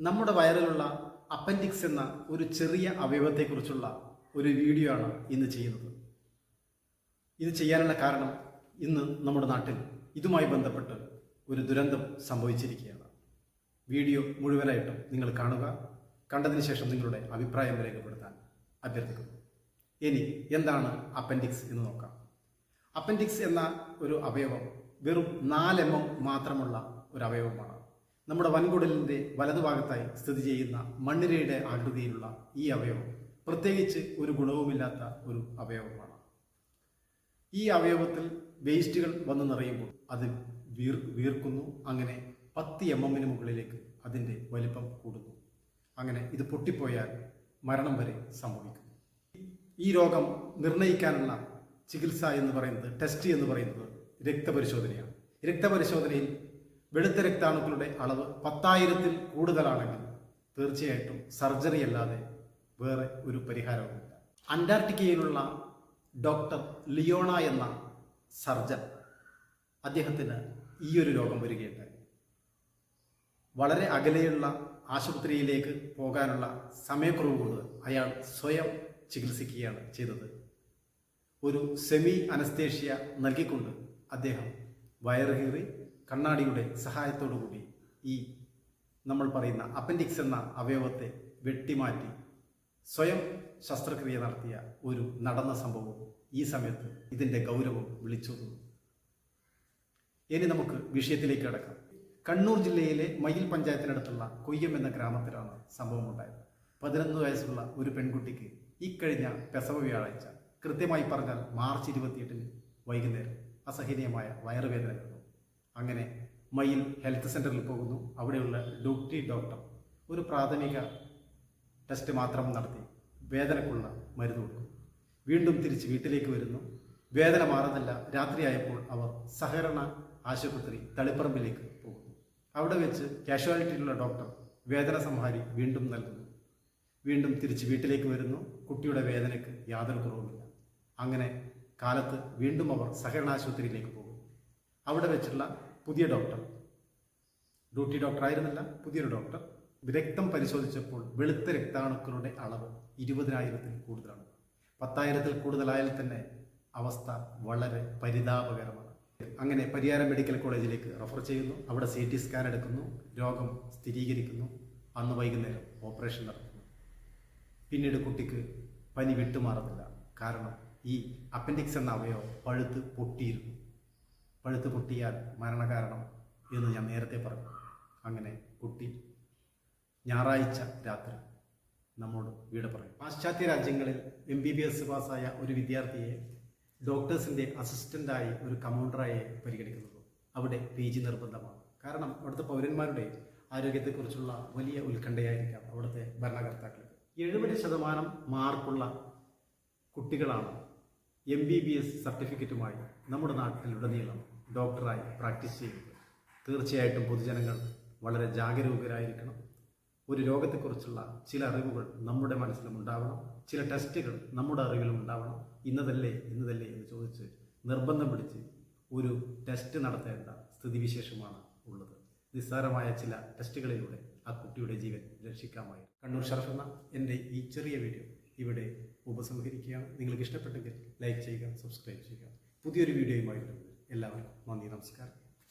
നമ്മുടെ വയറിലുള്ള അപ്പൻഡിക്സ് എന്ന ഒരു ചെറിയ അവയവത്തെക്കുറിച്ചുള്ള ഒരു വീഡിയോ ആണ് ഇന്ന് ചെയ്യുന്നത്. ഇത് ചെയ്യാനുള്ള കാരണം ഇന്ന് നമ്മുടെ നാട്ടിൽ ഇതുമായി ബന്ധപ്പെട്ട് ഒരു ദുരന്തം സംഭവിച്ചിരിക്കുകയാണ്. വീഡിയോ മുഴുവനായിട്ടും നിങ്ങൾ കാണുക. കണ്ടതിന് ശേഷം നിങ്ങളുടെ അഭിപ്രായം രേഖപ്പെടുത്താൻ അഭ്യർത്ഥിക്കുന്നു. ഇനി എന്താണ് അപ്പൻഡിക്സ് എന്ന് നോക്കാം. അപ്പൻഡിക്സ് എന്ന ഒരു അവയവം വെറും 4 mm മാത്രമുള്ള ഒരു അവയവമാണ്. നമ്മുടെ വൻകുടലിൻ്റെ വലതുഭാഗത്തായി സ്ഥിതി ചെയ്യുന്ന മണ്ണിരയുടെ ആകൃതിയിലുള്ള ഈ അവയവം പ്രത്യേകിച്ച് ഒരു ഗുണവുമില്ലാത്ത ഒരു അവയവമാണ്. ഈ അവയവത്തിൽ വേസ്റ്റുകൾ വന്ന് നിറയുമ്പോൾ അത് വീർക്കുന്നു. അങ്ങനെ 10 mm മുകളിലേക്ക് അതിൻ്റെ വലിപ്പം കൂടുന്നു. അങ്ങനെ ഇത് പൊട്ടിപ്പോയാൽ മരണം വരെ സംഭവിക്കുന്നു. ഈ രോഗം നിർണ്ണയിക്കാനുള്ള ചികിത്സ എന്ന് പറയുന്നത്, ടെസ്റ്റ് എന്ന് പറയുന്നത് രക്തപരിശോധനയാണ്. രക്തപരിശോധനയിൽ വെളുത്ത രക്താണുക്കളുടെ അളവ് 10,000-ൽ കൂടുതലാണെങ്കിൽ തീർച്ചയായിട്ടും സർജറി അല്ലാതെ വേറെ ഒരു പരിഹാരവുമില്ല. അന്റാർട്ടിക്കയിലുള്ള ഡോക്ടർ ലിയോണ എന്ന സർജൻ, അദ്ദേഹത്തിന് ഈ ഒരു രോഗം വരികയുണ്ടായി. വളരെ അകലെയുള്ള ആശുപത്രിയിലേക്ക് പോകാനുള്ള സമയക്കുറവ് കൊണ്ട് അയാൾ സ്വയം ചികിത്സിക്കുകയാണ് ചെയ്തത്. ഒരു സെമി അനസ്തേഷ്യ നൽകിക്കൊണ്ട് അദ്ദേഹം വയറുകീറി കണ്ണാടിയുടെ സഹായത്തോടുകൂടി ഈ നമ്മൾ പറയുന്ന അപ്പൻഡിക്സ് എന്ന അവയവത്തെ വെട്ടിമാറ്റി സ്വയം ശസ്ത്രക്രിയ നടത്തിയ ഒരു നടന്ന സംഭവം ഈ സമയത്ത് ഇതിൻ്റെ ഗൗരവം വിളിച്ചോതുന്നു. ഇനി നമുക്ക് വിഷയത്തിലേക്ക് കടക്കാം. കണ്ണൂർ ജില്ലയിലെ മയിൽ പഞ്ചായത്തിനടുത്തുള്ള കൊയ്യം എന്ന ഗ്രാമത്തിലാണ് സംഭവം ഉണ്ടായത്. 11 വയസ്സുള്ള ഒരു പെൺകുട്ടിക്ക് ഇക്കഴിഞ്ഞ പെസവ വ്യാഴാഴ്ച, കൃത്യമായി പറഞ്ഞാൽ മാർച്ച് 28-ന് വൈകുന്നേരം അസഹനീയമായ വയറുവേദന വരുന്നു. അങ്ങനെ മയിൽ ഹെൽത്ത് സെൻ്ററിൽ പോകുന്നു. അവിടെയുള്ള ഡോക്ടർ ഒരു പ്രാഥമിക ടെസ്റ്റ് മാത്രം നടത്തി വേദനക്കുള്ള മരുന്ന് കൊടുക്കും. വീണ്ടും തിരിച്ച് വീട്ടിലേക്ക് വരുന്നു. വേദന മാറുന്നില്ല. രാത്രിയായപ്പോൾ അവർ സഹകരണ ആശുപത്രി തളിപ്പറമ്പിലേക്ക് പോകുന്നു. അവിടെ വെച്ച് കാഷ്വാലിറ്റിയിലുള്ള ഡോക്ടർ വേദന സംഹാരി വീണ്ടും നൽകുന്നു. വീണ്ടും തിരിച്ച് വീട്ടിലേക്ക് വരുന്നു. കുട്ടിയുടെ വേദനയ്ക്ക് യാതൊരു കുറവുമില്ല. അങ്ങനെ കാലത്ത് വീണ്ടും അവർ സഹകരണ ആശുപത്രിയിലേക്ക് പോകും. അവിടെ വെച്ചുള്ള പുതിയ ഡോക്ടർ, ഡ്യൂട്ടി ഡോക്ടർ ആയിരുന്നില്ല, പുതിയൊരു ഡോക്ടർ രക്തം പരിശോധിച്ചപ്പോൾ വെളുത്ത രക്താണുക്കളുടെ അളവ് 20,000-ൽ കൂടുതലാണ്. 10,000-ൽ കൂടുതലായാൽ തന്നെ അവസ്ഥ വളരെ പരിതാപകരമാണ്. അങ്ങനെ പരിയാരം മെഡിക്കൽ കോളേജിലേക്ക് റെഫർ ചെയ്യുന്നു. അവിടെ CT സ്കാൻ എടുക്കുന്നു. രോഗം സ്ഥിരീകരിക്കുന്നു. അന്ന് വൈകുന്നേരം ഓപ്പറേഷൻ നടത്തുന്നു. പിന്നീട് കുട്ടിക്ക് പനി വിട്ടുമാറുന്നില്ല. കാരണം ഈ അപ്പൻഡിക്സ് എന്ന അവയവം പഴുത്ത് പൊട്ടിയിരുന്നു. പഴുത്ത് പൊട്ടിയാൽ മരണകാരണം എന്ന് ഞാൻ നേരത്തെ പറഞ്ഞു. അങ്ങനെ കുട്ടി ഞായറാഴ്ച രാത്രി നമ്മോട് വീട് പറയും. പാശ്ചാത്യ രാജ്യങ്ങളിൽ MBBS പാസ്സായ ഒരു വിദ്യാർത്ഥിയെ ഡോക്ടേഴ്സിൻ്റെ അസിസ്റ്റൻ്റായി ഒരു കമൗണ്ടറായി പരിഗണിക്കുന്നത്. അവിടെ PG നിർബന്ധമാണ്. കാരണം അവിടുത്തെ പൗരന്മാരുടെ ആരോഗ്യത്തെക്കുറിച്ചുള്ള വലിയ ഉത്കണ്ഠയായിരിക്കാം അവിടുത്തെ ഭരണകർത്താക്കൾക്ക്. 70% മാർക്കുള്ള കുട്ടികളാണ് MBBS സർട്ടിഫിക്കറ്റുമായി നമ്മുടെ നാട്ടിലുടനീളം ഡോക്ടറായി പ്രാക്ടീസ് ചെയ്യുന്നത്. തീർച്ചയായിട്ടും പൊതുജനങ്ങൾ വളരെ ജാഗരൂകരായിരിക്കണം. ഒരു രോഗത്തെക്കുറിച്ചുള്ള ചില അറിവുകൾ നമ്മുടെ മനസ്സിലും ഉണ്ടാവണം. ചില ടെസ്റ്റുകൾ നമ്മുടെ അറിവിലും ഉണ്ടാവണം. ഇന്നതല്ലേ എന്ന് ചോദിച്ച് നിർബന്ധം പിടിച്ച് ഒരു ടെസ്റ്റ് നടത്തേണ്ട സ്ഥിതിവിശേഷമാണ് ഉള്ളത്. നിസ്സാരമായ ചില ടെസ്റ്റുകളിലൂടെ ആ കുട്ടിയുടെ ജീവൻ രക്ഷിക്കാമായി. കണ്ണൂർ ഷറഫ് എന്ന എൻ്റെ ഈ ചെറിയ വീഡിയോ ഇവിടെ ഉപസംഹരിക്കുകയാണ്. നിങ്ങൾക്ക് ഇഷ്ടപ്പെട്ടെങ്കിൽ ലൈക്ക് ചെയ്യുക, സബ്സ്ക്രൈബ് ചെയ്യുക. പുതിയൊരു വീഡിയോയുമായി വരുന്നത് എല്ലാവർക്കും നന്ദി, നമസ്കാരം.